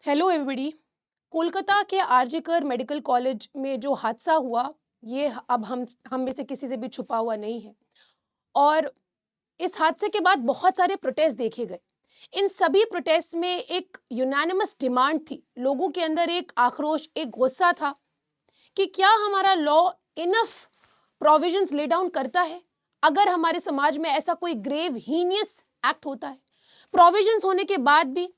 Hello everybody. Kolkata के RG Kar medical college में जो हादसा हुआ, ये अब हम में से किसी से भी छुपा हुआ नहीं है। और इस हादसे के बाद बहुत सारे प्रोटेस्ट देखे गए। इन सभी प्रोटेस्ट में एक यूनानिमस डिमांड थी, लोगों के अंदर एक आक्रोश, एक गुस्सा था कि क्या हमारा law enough provisions lay down करता है। अगर हमारे समाज में ऐसा कोई ग्रेव हीनियस एक्ट होता है, प्रोविजंस होने के बाद भी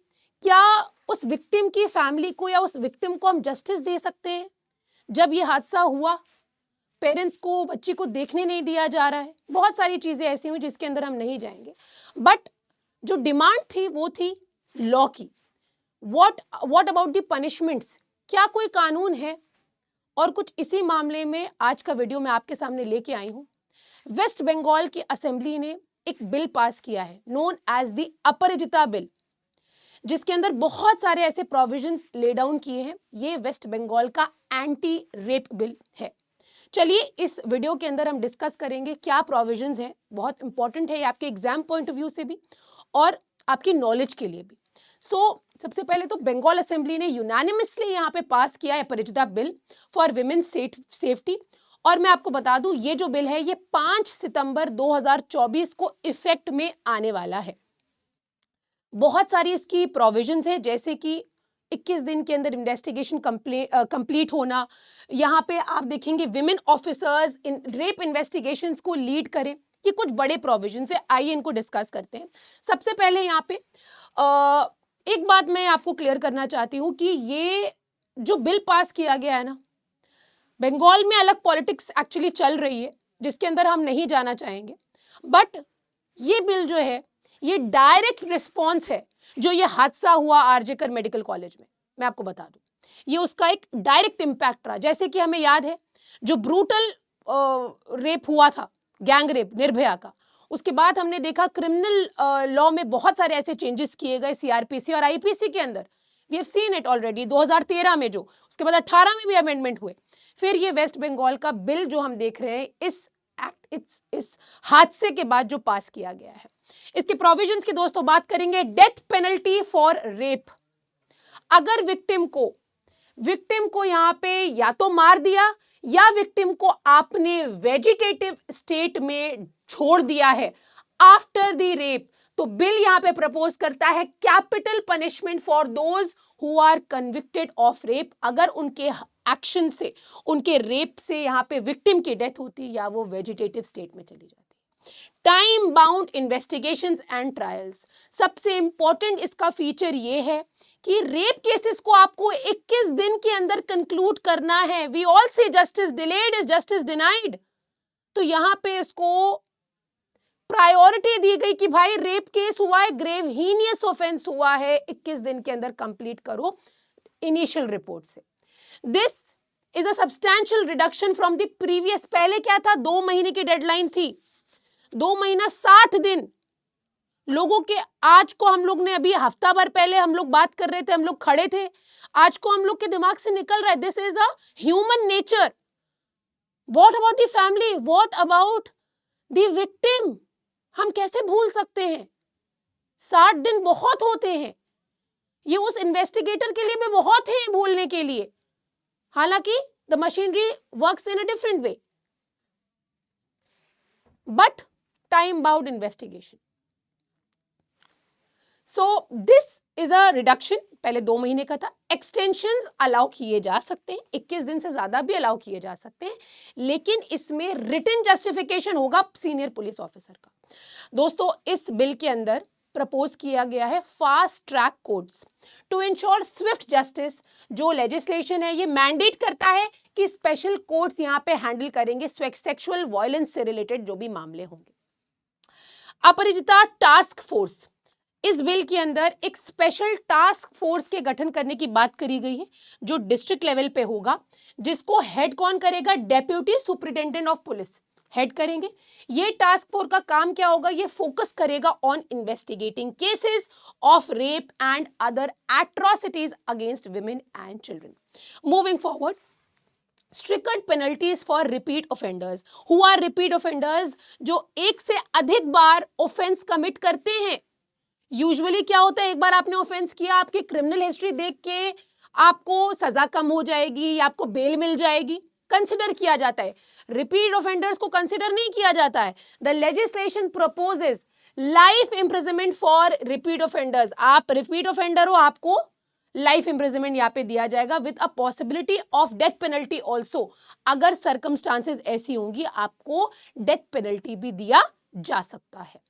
क्या उस विक्टिम की फैमिली को या उस विक्टिम को हम जस्टिस दे सकते हैं। जब ये हादसा हुआ, पेरेंट्स को बच्ची को देखने नहीं दिया जा रहा है। बहुत सारी चीजें ऐसी हुई जिसके अंदर हम नहीं जाएंगे, बट जो डिमांड थी वो थी लॉ की। व्हाट अबाउट द पनिशमेंट्स, क्या कोई कानून है। और कुछ इसी मामले में आज का वीडियो मैं आपके सामने लेके आई हूं। वेस्ट बंगाल की असेंबली ने एक बिल पास किया है known as the Aparajita bill, जिसके अंदर बहुत सारे ऐसे प्रोविजंस ले डाउन किए हैं। ये वेस्ट बंगाल का एंटी रेप बिल है। चलिए इस वीडियो के अंदर हम डिस्कस करेंगे क्या प्रोविजंस हैं। बहुत इंपॉर्टेंट है ये आपके एग्जाम पॉइंट ऑफ व्यू से भी और आपकी नॉलेज के लिए भी। सबसे पहले तो बंगाल असेंबली ने यूनानिमसली यहाँ पे पास किया है अपराजिता बिल फॉर विमेन सेफ्टी। और मैं आपको बता दूं, ये जो बिल है ये 5 सितंबर 2024 को इफेक्ट में आने वाला है। बहुत सारी इसकी प्रोविजंस है, जैसे कि 21 दिन के अंदर इन्वेस्टिगेशन कंप्लीट होना। यहाँ पे आप देखेंगे women officers in rape investigations को लीड करें। ये कुछ बड़े प्रोविजंस है, आइए इनको डिस्कस करते हैं। सबसे पहले यहाँ पे एक बात मैं आपको क्लियर करना चाहती हूँ कि ये जो बिल पास किया गया है ना, बंगाल में अलग पॉलिटिक्स एक्चुअली चल रही है जिसके अंदर हम नहीं जाना चाहेंगे, बट ये बिल जो है ये डायरेक्ट रिस्पॉन्स है। जो ये हादसा हुआ आरजेकर मेडिकल कॉलेज में, मैं आपको बता दूं, ये उसका एक डायरेक्ट इंपैक्ट रहा। जैसे कि हमें याद है जो ब्रूटल रेप हुआ था, गैंग रेप निर्भया का, उसके बाद हमने देखा क्रिमिनल लॉ में बहुत सारे ऐसे चेंजेस किए गए सीआरपीसी और आईपीसी के अंदर। We have seen it already 2013 में, जो उसके बाद 18 में भी अमेंडमेंट हुए। फिर ये वेस्ट बंगाल का बिल जो हम देख रहे हैं इस हादसे के बाद जो पास किया गया है, इसके प्रोविजंस की दोस्तों बात करेंगे। Death penalty for rape. अगर विक्टिम को यहां पे या तो मार दिया या विक्टिम को आपने वेजिटेटिव स्टेट में छोड़ दिया है आफ्टर द रेप, तो बिल यहां पे प्रपोज करता है capital punishment for those who are convicted of rape. अगर उनके एक्शन से, उनके रेप से यहां पे विक्टिम की डेथ होती या वो वेजिटेटिव स्टेट में चली जाती। Time bound investigations and trials. सबसे इंपॉर्टेंट इसका फीचर ये है कि रेप केसेस को आपको 21 दिन के अंदर कंक्लूड करना है। वी ऑल से justice delayed is justice denied. तो यहां पे इसको प्रायोरिटी दी गई कि भाई रेप केस हुआ है, ग्रेव हीनियस ऑफेंस हुआ है, 21 दिन के अंदर कंप्लीट करो इनिशियल रिपोर्ट से। This is a substantial reduction from the previous. पहले क्या था, 2 महीने की डेडलाइन थी, 2 महीना 60 दिन लोगों के। आज को हम लोग ने अभी हफ्ता भर पहले हम लोग बात कर रहे थे, हम लोग खड़े थे, आज को हम लोग के दिमाग से निकल रहा है। This is a human nature. What about the family, what about the victim. हम कैसे भूल सकते हैं। 60 दिन बहुत होते हैं, ये उस इन्वेस्टिगेटर के लिए भी बहुत है भूलने के लिए। हालांकि the machinery works in a different way, but time bound investigation. So this is a reduction. पहले 2 महीने का था। एक्सटेंशंस अलाउ किए जा सकते हैं, 21 दिन से ज्यादा भी अलाउ किए जा सकते हैं, लेकिन इसमें रिटन जस्टिफिकेशन होगा सीनियर पुलिस ऑफिसर का। दोस्तों इस बिल के अंदर प्रपोज किया गया है fast track courts to ensure swift justice. जो लेजिस्लेशन है ये मैंडेट करता है कि स्पेशल कोर्ट्स यहां पे हैंडल करेंगे सेक्सुअल वायलेंस से रिलेटेड जो भी मामले होंगे। अपराजिता टास्क फोर्स। इस बिल के अंदर एक स्पेशल टास्क फोर्स के गठन करने की बात करी गई है, जो डिस्ट्रिक्ट लेवल पे होगा, जिसको हेड कौन करेगा, deputy superintendent of police head करेंगे। ये टास्क फोर्स का काम क्या होगा, ये फोकस करेगा on investigating cases of rape and other atrocities against women and children. Moving forward, strict penalties for repeat offenders. Who are repeat offenders, जो एक से अधिक बार ऑफेंस कमिट करते हैं। यूजुअली क्या होता है, एक बार आपने ऑफेंस किया, आपकी क्रिमिनल हिस्ट्री देख के आपको सजा कम हो जाएगी या आपको बेल मिल जाएगी, कंसिडर किया जाता है। रिपीट ऑफेंडर्स को कंसिडर नहीं किया जाता है। The legislation proposes life imprisonment for repeat offenders. आप रिपीट ऑफेंडर हो, आपको लाइफ इम्प्रिजनमेंट यहाँ पे दिया जाएगा with a possibility of death penalty also. अगर सर्कमस्टांसेस ऐसी होंगी, आपको डेथ पेनल्टी भी दिया जा सकता है।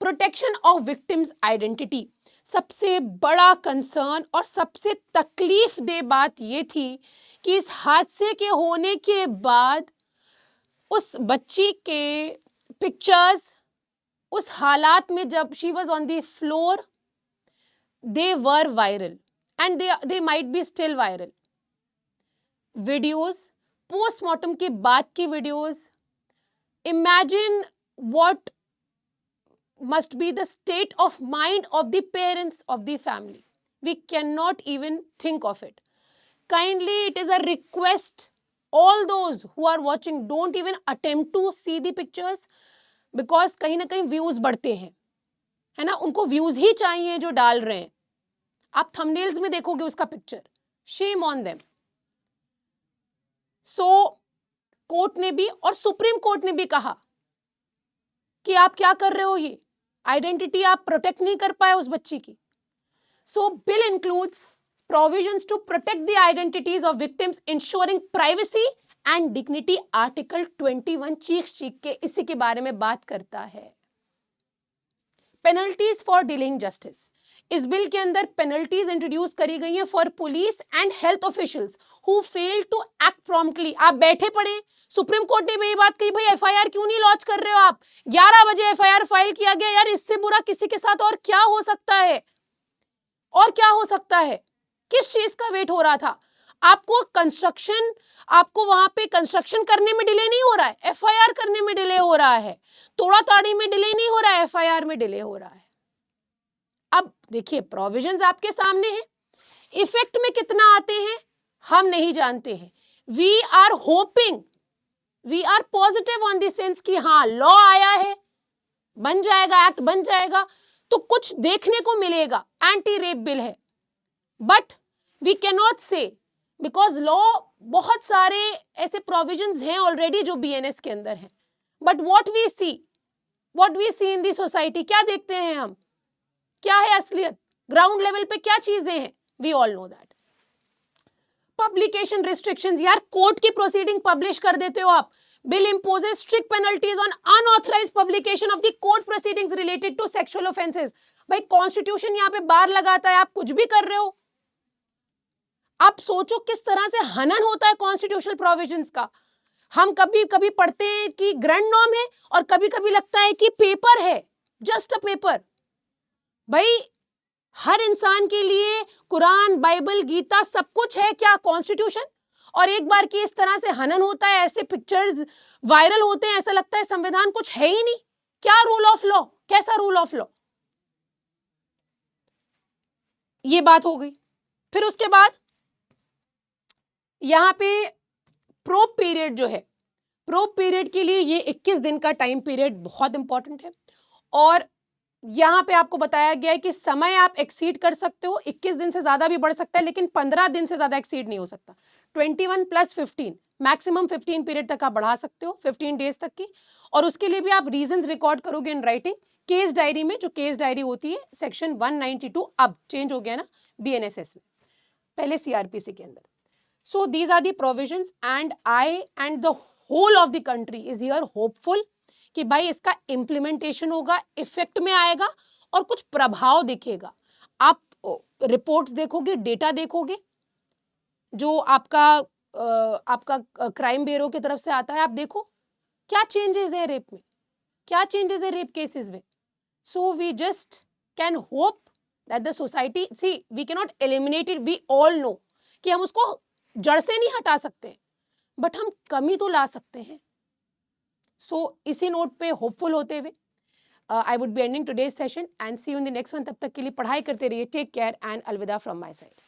प्रोटेक्शन ऑफ विक्टिम्स आइडेंटिटी, सबसे बड़ा कंसर्न और सबसे तकलीफ दे बात यह थी कि इस हादसे के होने के बाद उस बच्ची के पिक्चर्स उस हालात में, जब she was on the floor, they were viral and they might be still viral. Videos, postmortem के बाद की videos, imagine what must be the state of mind of the parents of the family. We cannot even think of it. Kindly, it is a request, all those who are watching, don't even attempt to see the pictures, because कहीं ना कहीं views बढ़ते हैं, है ना, उनको views ही चाहिए जो डाल रहे हैं। आप थंबनेल्स में देखोगे उसका picture, shame on them. So court ने भी और सुप्रीम कोर्ट ने भी कहा कि आप क्या कर रहे हो, ये आइडेंटिटी आप प्रोटेक्ट नहीं कर पाए उस बच्ची की। So bill includes provisions to protect the identities of victims, ensuring privacy and dignity. Article 21 चीख के इसी के बारे में बात करता है। पेनल्टीज फॉर डिलेइंग जस्टिस, इस बिल के अंदर पेनल्टीज इंट्रोड्यूस करी गई हैं for police and health officials who fail to act promptly. आप बैठे पड़े, सुप्रीम कोर्ट ने भी ये बात कही, भाई एफआईआर क्यों नहीं लॉन्च कर रहे हो आप, 11 बजे एफआईआर फाइल किया गया। यार, इससे बुरा किसी के साथ और क्या हो सकता है, और क्या हो सकता है? किस चीज का वेट हो रहा था? आपको वहां पे कंस्ट्रक्शन करने में डिले नहीं हो रहा है, एफआईआर करने में डिले हो रहा है। तोड़ा ताड़ी में डिले नहीं हो रहा है, एफआईआर में डिले हो रहा है। अब देखिए, प्रोविजंस आपके सामने हैं, इफेक्ट में कितना आते हैं हम नहीं जानते हैं। We are hoping, we are positive on this sense कि हाँ, लॉ आया है, बन जाएगा, एक्ट बन जाएगा तो कुछ देखने को मिलेगा। एंटी रेप बिल है, बट वी कैन नॉट से, बिकॉज लॉ बहुत सारे ऐसे प्रोविजंस हैं ऑलरेडी जो बीएनएस के अंदर हैं। But what we see in the society, क्या देखते हैं हम, क्या है असलियत, ग्राउंड लेवल पे क्या चीजें हैं, we all know that. Publication restrictions, यार कोर्ट की प्रोसीडिंग पब्लिश कर देते हो आप। Bill imposes strict penalties on unauthorized publication of the court proceedings related to sexual offences. भाई, कॉन्स्टिट्यूशन यहाँ पे बार लगाता है, आप कुछ भी कर रहे हो। आप सोचो किस तरह से हनन होता है कॉन्स्टिट्यूशनल प्रोविजंस का। हम कभी कभी पढ़ते हैं कि ग्रैंड नॉर्म है और कभी कभी लगता है कि पेपर है, जस्ट अ पेपर। भाई, हर इंसान के लिए कुरान, बाइबल, गीता सब कुछ है, क्या कॉन्स्टिट्यूशन? और एक बार की इस तरह से हनन होता है, ऐसे पिक्चर्स वायरल होते हैं, ऐसा लगता है संविधान कुछ है ही नहीं। क्या रूल ऑफ लॉ, कैसा रूल ऑफ लॉ? ये बात हो गई। फिर उसके बाद यहां पे प्रोब पीरियड जो है, प्रोब पीरियड के लिए ये 21 दिन का टाइम पीरियड बहुत इंपॉर्टेंट है। और यहां पे आपको बताया गया है कि समय आप एक्सीड कर सकते हो, 21 दिन से ज्यादा भी बढ़ सकता है, लेकिन 15 दिन से ज्यादा एक्सीड नहीं हो सकता। 21 + 15, मैक्सिमम 15 पीरियड तक आप बढ़ा सकते हो, 15 डेज तक की। और उसके लिए भी आप रीजंस रिकॉर्ड करोगे इन राइटिंग, केस डायरी में। जो केस डायरी होती है सेक्शन 192, अब चेंज हो गया ना बीएनएसएस में, पहले सीआरपीसी के अंदर। So these are the provisions and I and the whole of the country is here hopeful कि भाई इसका इम्प्लीमेंटेशन होगा, इफेक्ट में आएगा और कुछ प्रभाव दिखेगा। आप रिपोर्ट्स देखोगे, डेटा देखोगे जो आपका क्राइम ब्यूरो की तरफ से आता है, आप देखो क्या चेंजेस है रेप में, क्या चेंजेस है रेप केसेस में। So we just can hope that the society, see we can not eliminate it, we all know कि हम उसको जड़ से नहीं हटा सकते, बट हम कमी तो ला सकते हैं। सो इसी नोट पे होपफुल होते हुए I would be ending today's session and see you in the next one. तब तक के लिए पढ़ाई करते रहिए, टेक केयर एंड अलविदा फ्रॉम माय साइड।